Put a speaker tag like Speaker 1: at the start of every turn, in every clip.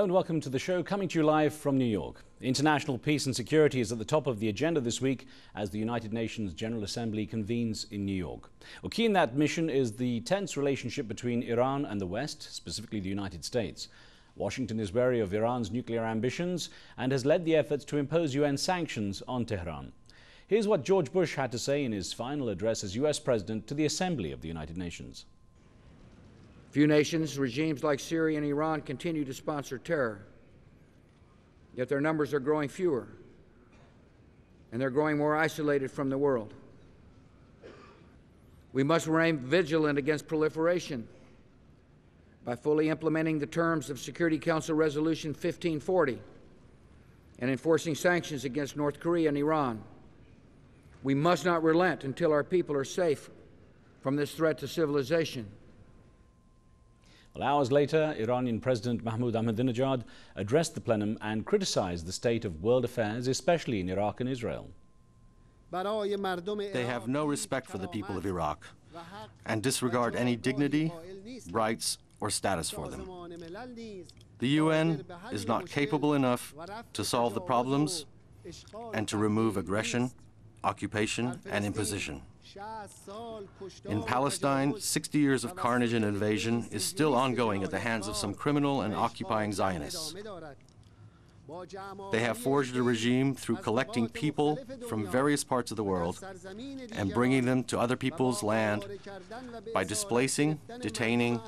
Speaker 1: Hello and welcome to the show, coming to you live from New York. International peace and security is at the top of the agenda this week as the United Nations General Assembly convenes in New York. Well, key in that mission is the tense relationship between Iran and the West, specifically the United States. Washington is wary of Iran's nuclear ambitions and has led the efforts to impose UN sanctions on Tehran. Here's what George Bush had to say in his final address as US President to the Assembly of the United Nations.
Speaker 2: Few nations, regimes like Syria and Iran continue to sponsor terror, yet their numbers are growing fewer, and they're growing more isolated from the world. We must remain vigilant against proliferation by fully implementing the terms of Security Council Resolution 1540 and enforcing sanctions against North Korea and Iran. We must not relent until our people are safe from this threat to civilization.
Speaker 1: Well, hours later, Iranian President Mahmoud Ahmadinejad addressed the plenum and criticized the state of world affairs, especially in Iraq and Israel.
Speaker 3: They have no respect for the people of Iraq and disregard any dignity, rights, or status for them. The UN is not capable enough to solve the problems and to remove aggression, occupation, and imposition. In Palestine, 60 years of carnage and invasion is still ongoing at the hands of some criminal and occupying Zionists. They have forged a regime through collecting people from various parts of the world and bringing them to other people's land by displacing, detaining,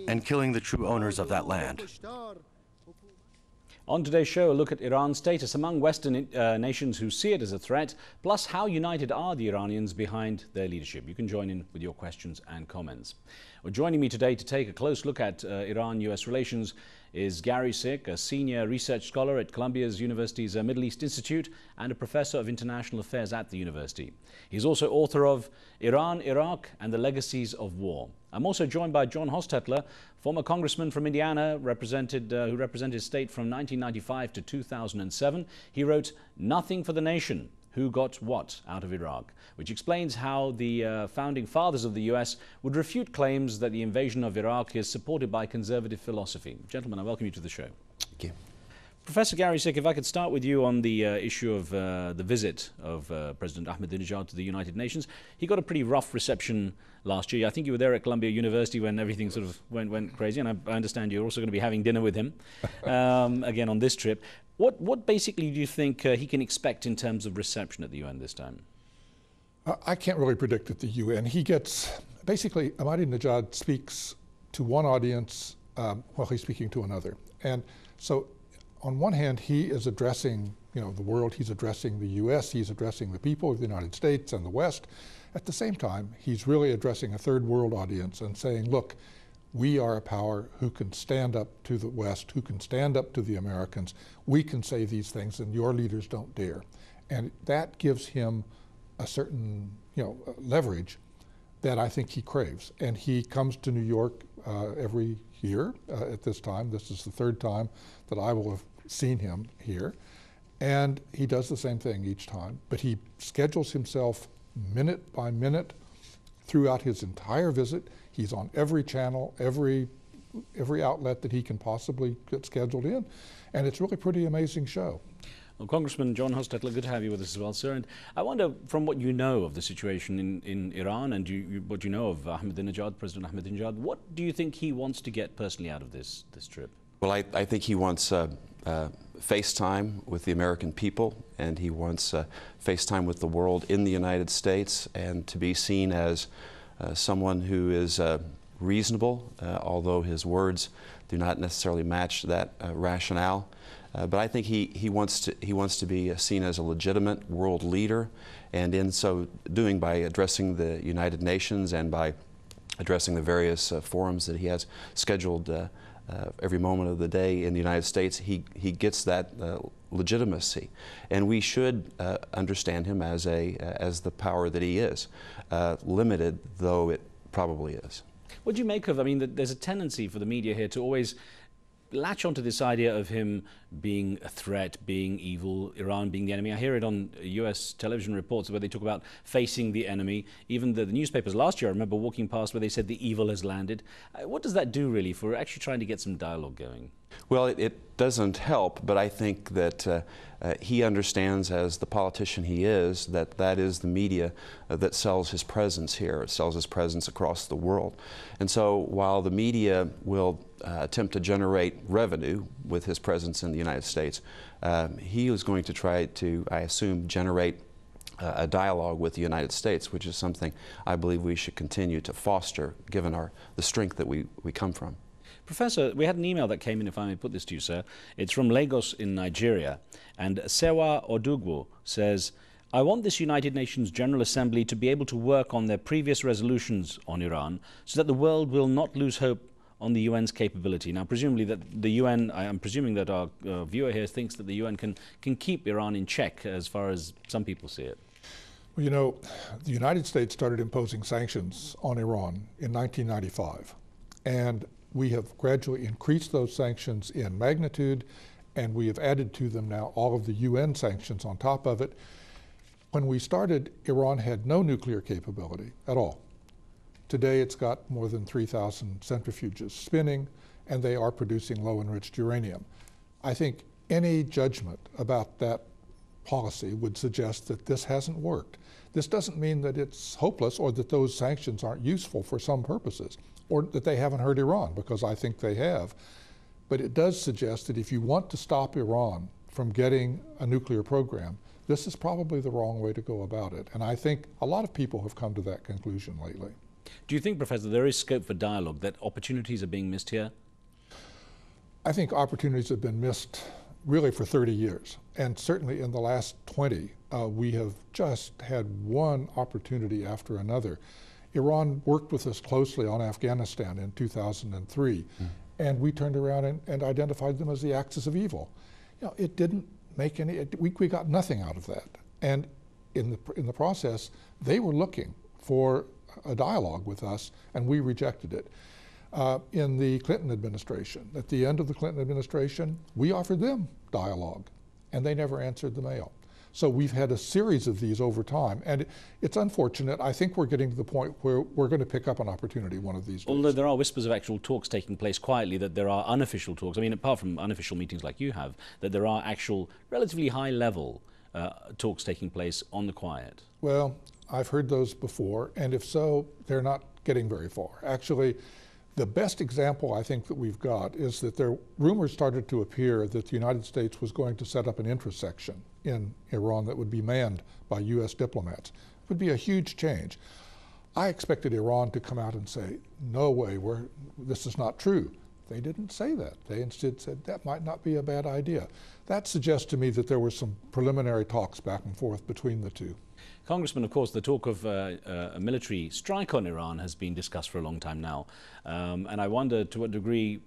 Speaker 3: and killing the true owners of that land.
Speaker 1: On today's show, a look at Iran's status among Western nations who see it as a threat, plus how united are the Iranians behind their leadership. You can join in with your questions and comments. Well, joining me today to take a close look at Iran-US relations is Gary Sick, a senior research scholar at Columbia University's Middle East Institute and a professor of international affairs at the university. He's also author of Iran, Iraq and the Legacies of War. I'm also joined by John Hostetler, former congressman from Indiana, who represented his state from 1995 to 2007. He wrote Nothing for the Nation, Who Got What Out of Iraq, which explains how the founding fathers of the US would refute claims that the invasion of Iraq is supported by conservative philosophy. Gentlemen, I welcome you to the show.
Speaker 4: Thank you.
Speaker 1: Professor Gary Sick, if I could start with you on the issue of the visit of President Ahmadinejad to the United Nations. He got a pretty rough reception last year. I think you were there at Columbia University when everything sort of went crazy, and I understand you're also going to be having dinner with him again on this trip. What basically do you think he can expect in terms of reception at the UN this time?
Speaker 4: I can't really predict at the UN. He gets, basically, Ahmadinejad speaks to one audience while he's speaking to another. And so on one hand, he is addressing, the world, he's addressing the US, he's addressing the people of the United States and the West. At the same time, he's really addressing a third world audience and saying, look, we are a power who can stand up to the West, who can stand up to the Americans. We can say these things and your leaders don't dare. And that gives him a certain, leverage that I think he craves. And he comes to New York every year at this time. This is the third time that I will have seen him here. And he does the same thing each time, but he schedules himself minute by minute throughout his entire visit. He's on every channel, every outlet that he can possibly get scheduled in. And it's really a pretty amazing show.
Speaker 1: Well, Congressman John Hostetler, good to have you with us as well, sir. And I wonder, from what you know of the situation in Iran and what you know of Ahmadinejad, President Ahmadinejad, what do you think he wants to get personally out of this trip?
Speaker 5: Well, I think he wants face time with the American people, and he wants face time with the world in the United States, and to be seen as someone who is reasonable, although his words do not necessarily match that rationale. But I think he wants to be seen as a legitimate world leader, and in so doing, by addressing the United Nations and by addressing the various forums that he has scheduled every moment of the day in the United States, he gets that legitimacy, and we should understand him as the power that he is, limited though it probably is.
Speaker 1: What do you make of? I mean, there's a tendency for the media here to always latch onto this idea of him being a threat, being evil, Iran being the enemy. I hear it on US television reports where they talk about facing the enemy. Even the newspapers last year, I remember walking past where they said the evil has landed. What does that do really for actually trying to get some dialogue going?
Speaker 5: Well, it doesn't help, but I think that he understands, as the politician he is, that that is the media that sells his presence here. It sells his presence across the world. And so while the media will attempt to generate revenue with his presence in the United States, he is going to try to, I assume, generate a dialogue with the United States, which is something I believe we should continue to foster, given the strength that we come from.
Speaker 1: Professor, we had an email that came in, if I may put this to you, sir. It's from Lagos in Nigeria, and Sewa Odugwo says, I want this United Nations General Assembly to be able to work on their previous resolutions on Iran so that the world will not lose hope on the UN's capability. Now, presumably that the UN, I'm presuming that our viewer here thinks that the UN can keep Iran in check as far as some people see it.
Speaker 4: Well, you know, the United States started imposing sanctions on Iran in 1995, and we have gradually increased those sanctions in magnitude, and we have added to them now all of the UN sanctions on top of it. When we started, Iran had no nuclear capability at all. Today it's got more than 3,000 centrifuges spinning, and they are producing low-enriched uranium. I think any judgment about that policy would suggest that this hasn't worked. This doesn't mean that it's hopeless or that those sanctions aren't useful for some purposes, or that they haven't hurt Iran, because I think they have. But it does suggest that if you want to stop Iran from getting a nuclear program, this is probably the wrong way to go about it. And I think a lot of people have come to that conclusion lately.
Speaker 1: Do you think, Professor, there is scope for dialogue, that opportunities are being missed here?
Speaker 4: I think opportunities have been missed really for 30 years. And certainly in the last 20, we have just had one opportunity after another. Iran worked with us closely on Afghanistan in 2003, and we turned around and identified them as the axis of evil. You know, it didn't make any, we got nothing out of that. And in the process, they were looking for a dialogue with us, and we rejected it. In the Clinton administration, at the end of the Clinton administration, we offered them dialogue, and they never answered the mail. So we've had a series of these over time, and it's unfortunate. I think we're getting to the point where we're going to pick up an opportunity one of these days.
Speaker 1: Although there are whispers of actual talks taking place quietly, that there are unofficial talks, I mean, apart from unofficial meetings like you have, that there are actual, relatively high-level talks taking place on the quiet.
Speaker 4: Well, I've heard those before, and if so, they're not getting very far. Actually, the best example I think that we've got is that rumors started to appear that the United States was going to set up an intersection in Iran that would be manned by US diplomats. It would be a huge change. I expected Iran to come out and say, no way, this is not true. They didn't say that. They instead said that might not be a bad idea. That suggests to me that there were some preliminary talks back and forth between the two.
Speaker 1: Congressman, of course, the talk of a military strike on Iran has been discussed for a long time now. And I wonder to what degree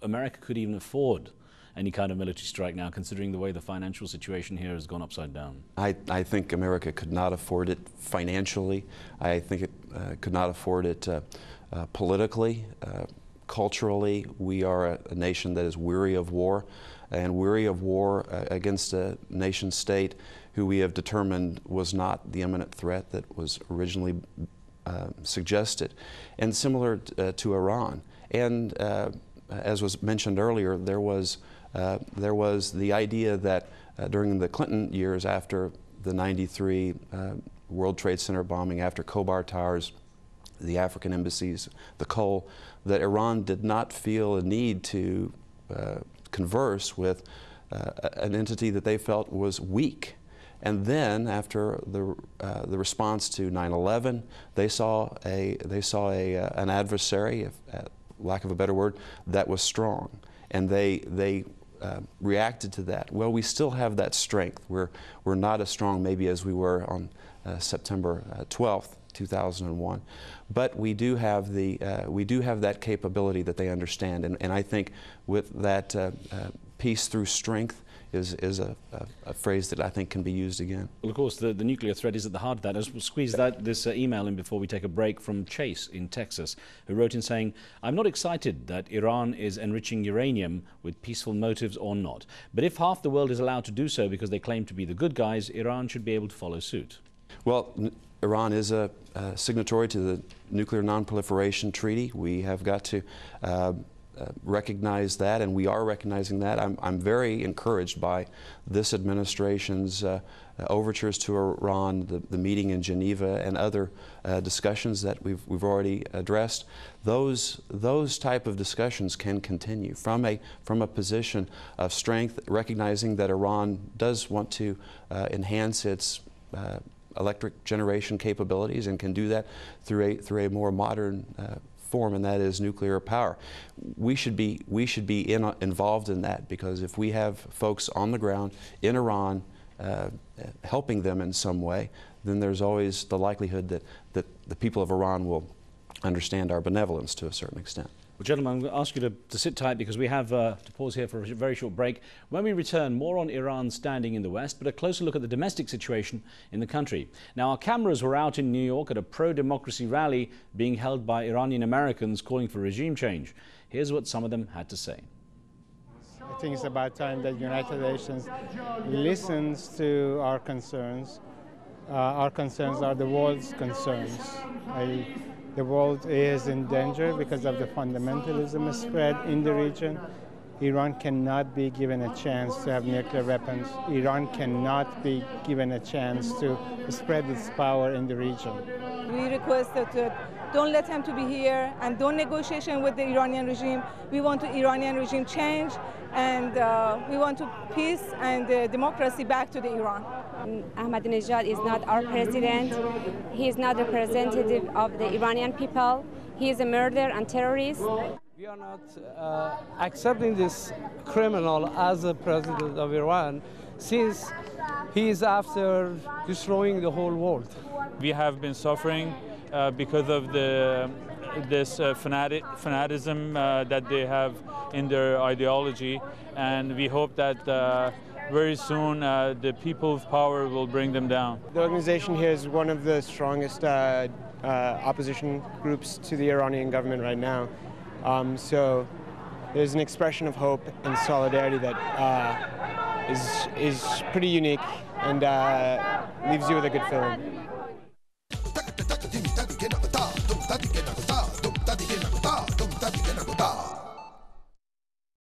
Speaker 1: America could even afford any kind of military strike now, considering the way the financial situation here has gone upside down.
Speaker 5: I think America could not afford it financially. I think it could not afford it politically. Culturally, we are a nation that is weary of war, and weary of war against a nation state who we have determined was not the imminent threat that was originally suggested. And similar to Iran. And as was mentioned earlier, there was the idea that during the Clinton years, after the '93 World Trade Center bombing, after Khobar Towers, the African embassies, the coal, that Iran did not feel a need to converse with an entity that they felt was weak. And then, after the response to 9/11, they saw an adversary, lack of a better word, that was strong, and they reacted to that. Well, we still have that strength. We're not as strong maybe as we were on September 12th, 2001, but we do have that capability that they understand, and I think with that peace through strength is a phrase that I think can be used again.
Speaker 1: Well, of course, the nuclear threat is at the heart of that. I'll squeeze this email in before we take a break from Chase in Texas, who wrote in saying, I'm not excited that Iran is enriching uranium with peaceful motives or not. But if half the world is allowed to do so because they claim to be the good guys, Iran should be able to follow suit.
Speaker 5: Well, Iran is a signatory to the Nuclear Non-Proliferation Treaty. We have got to recognize that, and we are recognizing that. I'm very encouraged by this administration's overtures to Iran, the meeting in Geneva, and other discussions that we've already addressed. Those type of discussions can continue from a position of strength, recognizing that Iran does want to enhance its electric generation capabilities and can do that through a more modern form, and that is nuclear power. We should be involved in that, because if we have folks on the ground in Iran helping them in some way, then there's always the likelihood that the people of Iran will understand our benevolence to a certain extent.
Speaker 1: Well, gentlemen, I'm going to ask you to sit tight, because we have to pause here for a very short break. When we return, more on Iran's standing in the West, but a closer look at the domestic situation in the country. Now, our cameras were out in New York at a pro-democracy rally being held by Iranian Americans calling for regime change. Here's what some of them had to say.
Speaker 6: I think it's about time that the United Nations listens to our concerns. Our concerns are the world's concerns. The world is in danger because of the fundamentalism spread in the region. Iran cannot be given a chance to have nuclear weapons. Iran cannot be given a chance to spread its power in the region.
Speaker 7: We request that don't let him to be here, and don't negotiation with the Iranian regime. We want the Iranian regime change, and we want peace and democracy back to the Iran.
Speaker 8: Ahmadinejad is not our president. He is not representative of the Iranian people. He is a murderer and terrorist.
Speaker 9: We are not accepting this criminal as a president of Iran, since he is after destroying the whole world.
Speaker 10: We have been suffering because of this fanaticism that they have in their ideology, and we hope that very soon the people's power will bring them down.
Speaker 6: The organization here is one of the strongest opposition groups to the Iranian government right now. So there's an expression of hope and solidarity that is pretty unique and leaves you with a good feeling.